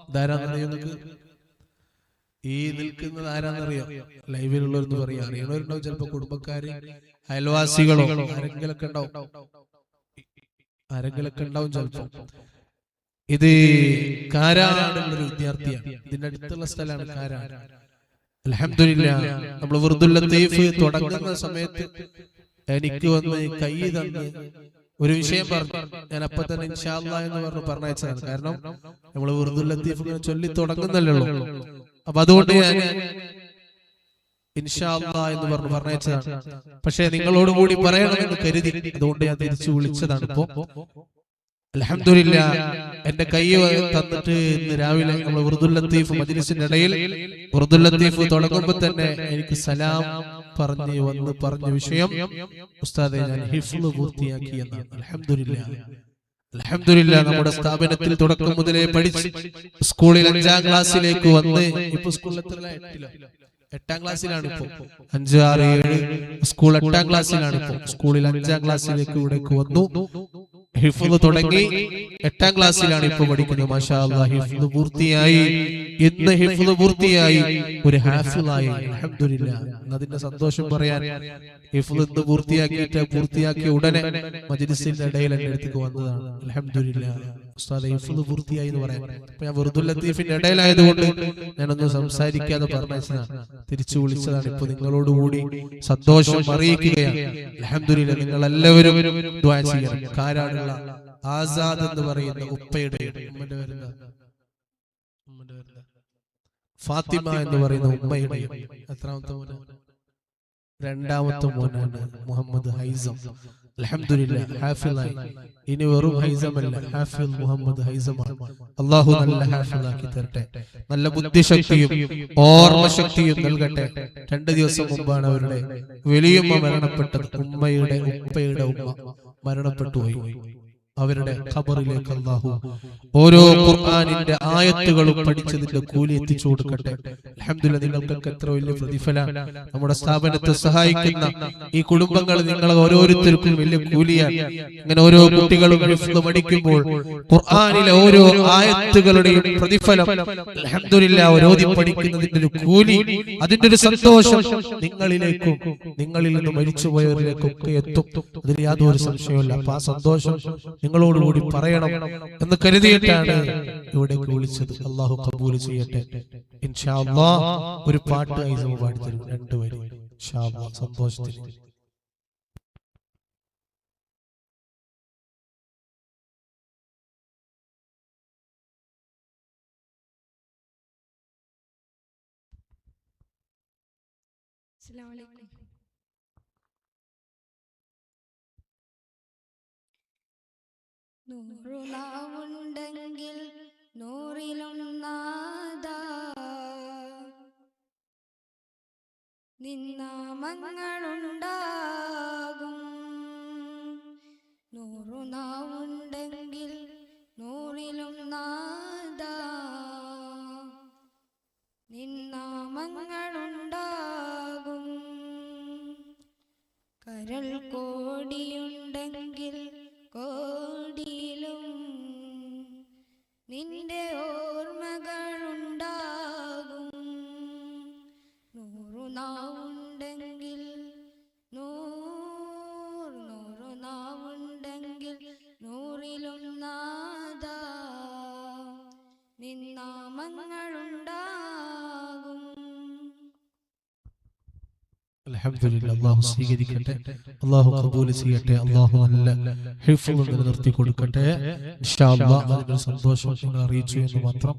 ഇതാരാന്നറിയോ നിങ്ങൾക്ക്? ഈ നിൽക്കുന്നത് ആരാന്നറിയാം? ലൈവിലുള്ളവരെന്ന് പറയാം. അറിയണവരുണ്ടാവും, ചിലപ്പോ കുടുംബക്കാര്, അയൽവാസികളോ ആരെങ്കിലൊക്കെ ഉണ്ടാവും ചിലപ്പോ. ഇത് കാരാടുള്ളൊരു വിദ്യാർത്ഥിയാണ്. ഇതിന്റെ അടുത്തുള്ള സ്ഥലമാണ് കാരാട്. അൽഹംദുലില്ലാഹ്, നമ്മൾ വിർദുൽ ലത്തീഫ് തുടങ്ങുന്ന സമയത്ത് എനിക്ക് വന്ന് കൈ തന്ന് ഒരു വിഷയം പറഞ്ഞു. ഞാൻ അപ്പൊ തന്നെ ഇൻഷാ അല്ലാഹ് എന്ന് പറഞ്ഞയച്ചതാണ്. കാരണം നമ്മൾ വിർദുൽ ലത്തീഫ് ചൊല്ലി തുടങ്ങുന്നല്ലേ ഉള്ളൂ. അപ്പൊ അതുകൊണ്ട് ഞാൻ ഇൻഷാ അല്ലാഹ് എന്ന് പറഞ്ഞയച്ചതാണ്. പക്ഷെ നിങ്ങളോട് കൂടി പറയണമെന്ന് കരുതി, അതുകൊണ്ട് ഞാൻ തിരിച്ചു വിളിച്ചതാണ്. ഇപ്പോ അൽഹംദുലില്ലാഹ്, എന്റെ കൈ തന്നിട്ട് ഇന്ന് രാവിലെ നമ്മൾ വിർദുൽ ലത്തീഫ് മജ്ലിസിന്റെ ഇടയിൽ വിർദുൽ ലത്തീഫ് തുടങ്ങുമ്പോൾ തന്നെ എനിക്ക് സലാം പറഞ്ഞ വിഷയം, ഉസ്താദേ ഞാൻ ഹിഫ്ള് പൂർത്തിയാക്കി എന്നാണ്. അൽഹംദുലില്ലാഹ്, നമ്മുടെ സ്ഥാപനത്തിൽ തുടക്കം മുതലേ പഠിച്ച് സ്കൂളിൽ 5ാം ക്ലാസ്സിലേക്ക് വന്ന്, ഇപ്പൊ സ്കൂളിൽ 8ാം ക്ലാസ്സിലാണ്. ഇപ്പൊ 5, 6, 7 സ്കൂൾ 8ാം ക്ലാസ്സിലാണ്. ഇപ്പൊ സ്കൂളിൽ 5ാം ക്ലാസ്സിലേക്ക് ഇവിടേക്ക് വന്നു. ഹിഫ്ള് തുടങ്ങി 8ാം ക്ലാസ്സിലാണ് ഇപ്പൊ പഠിക്കുന്നത്. മാഷാ അല്ലാഹ്, ഹിഫ്ള് പൂർത്തിയായി. ഇന്ന് ഹിഫ്ള് പൂർത്തിയായി, ഒരു ഹാഫിളായി. അൽഹംദുലില്ലാഹ്, അതിന്റെ സന്തോഷം പറയാൻ ഹിഫ്ള് ഇന്ന് പൂർത്തിയാക്കിയ ഉടനെ മജ്ലിസിന്റെ ഇടയിൽ എന്റെ അടുത്തേക്ക് വന്നതാണ്. അൽഹംദുലില്ലാഹ്, ഉസ്താദേ ഹിഫ്ള് പൂർത്തിയായി എന്ന് പറയാൻ. അപ്പൊ ഞാൻ വിർദുൽ ലത്തീഫിന്റെ ഇടയിലായതുകൊണ്ട് ഞാനൊന്നും സംസാരിക്കാതെ പറഞ്ഞതാണ്, തിരിച്ചു വിളിച്ചതാണ്. ഇപ്പൊ നിങ്ങളോടുകൂടി സന്തോഷം അറിയിക്കുകയാണ്. അൽഹംദുലില്ലാഹ്, നിങ്ങൾ എല്ലാവരും ദുആ ചെയ്യണം. കാരാടുള്ള ആസാദ് എന്ന് പറയുന്ന ഉപ്പയുടെ, ഉമ്മന്റെ പേര് ഫാത്തിമ എന്ന് പറയുന്ന ഉമ്മയുടെ എത്രാമത്തെ മോനാണ്? 2ാമത്തെ മോനാണ് മുഹമ്മദ് ഹൈസം. അൽഹംദുലില്ലാഹ്, ഹാഫിളായി. ഇനി വെറും ഹൈസമല്ല, ഹാഫിൾ മുഹമ്മദ് ഹൈസമാണ്. അല്ലാഹു നല്ല ഹാഫിളാക്കി തരട്ടെ, നല്ല ബുദ്ധിശക്തിയും ഓർമ്മശക്തിയും നൽകട്ടെ. 2 ദിവസം മുമ്പാണ് അവരുടെ വലിയമ്മ മരണപ്പെട്ടത്. ഉപ്പയുടെ ഉമ്മ മരണപ്പെട്ടു പോയി. അവരുടെ ഖബറിലേക്ക് അല്ലാഹു ഓരോ ഖുർആനിന്റെ ആയത്തുകളും പഠിച്ചതിന്റെ കൂലി എത്തിച്ചു കൊടുക്കട്ടെ. അൽഹംദുലില്ലാഹ്, നിങ്ങൾക്കൊക്കെ എത്ര വലിയ പ്രതിഫലം. നമ്മുടെ സ്ഥാപനത്തെ സഹായിക്കുന്ന ഈ കുടുംബങ്ങൾ, നിങ്ങൾ ഓരോരുത്തർക്കും വലിയ കൂലിയാണ്. ഇങ്ങനെ ഓരോ കുട്ടികളും ഹിഫ്ള് പഠിക്കുമ്പോൾ ഖുർആനിലെ ഓരോ ആയത്തുകളുടെയും പ്രതിഫലം അൽഹംദുലില്ലാഹ്, ഓരോതി പഠിക്കുന്നതിന്റെ ഒരു കൂലി, അതിന്റെ ഒരു സന്തോഷം നിങ്ങളിലേക്കും നിങ്ങളിൽ നിന്ന് മരിച്ചുപോയവരിലേക്കൊക്കെ എത്തും. അതിൽ യാതൊരു സംശയവുമില്ല. അപ്പൊ ആ സന്തോഷം നിങ്ങളോടുകൂടി പറയണം എന്ന് കരുതിയിട്ടാണ് ഇവിടേക്ക് വിളിച്ചത്. അല്ലാഹു ഖബൂൽ ചെയ്യട്ടെ. ഇൻഷാ അല്ലാഹ് ഒരു പാട്ട് ഐസമ പാടിത്തരും, 2 വരി ഇൻഷാ അല്ലാഹ്, സന്തോഷത്തിൽ. അസ്സലാമു അലൈക്കും. നൂറുനാവുണ്ടെങ്കിൽ നൂറിലും നാദാ, നിന്നാമങ്ങളുണ്ടാകും. നൂറുനാവുണ്ടെങ്കിൽ നൂറിലും നാദാ, നിന്നാമങ്ങളുണ്ടാകും. കരൾ കോടിയുണ്ടെങ്കിൽ കോടിയിലും നിന്റെ ഓർമ്മകളുണ്ടാകും. നൂറുനാവുണ്ടെങ്കിൽ നൂറുനാവുണ്ടെങ്കിൽ നൂറിലും നാദാ, നിന്നാമങ്ങളുണ്ടാകും. അൽഹംദുലില്ലാഹ്, അല്ലാഹു സ്വീകരിക്കട്ടെ, അല്ലാഹു ഖബൂൽ ചെയ്യട്ടെ, അല്ലാഹു നല്ല ഹിഫ്ള് നിലനിർത്തി കൊടുക്കട്ടെ. ഇൻഷാ അല്ലാഹ്, അതിന്റെ സന്തോഷം നിങ്ങൾ അറിയിച്ചു എന്ന് മാത്രം.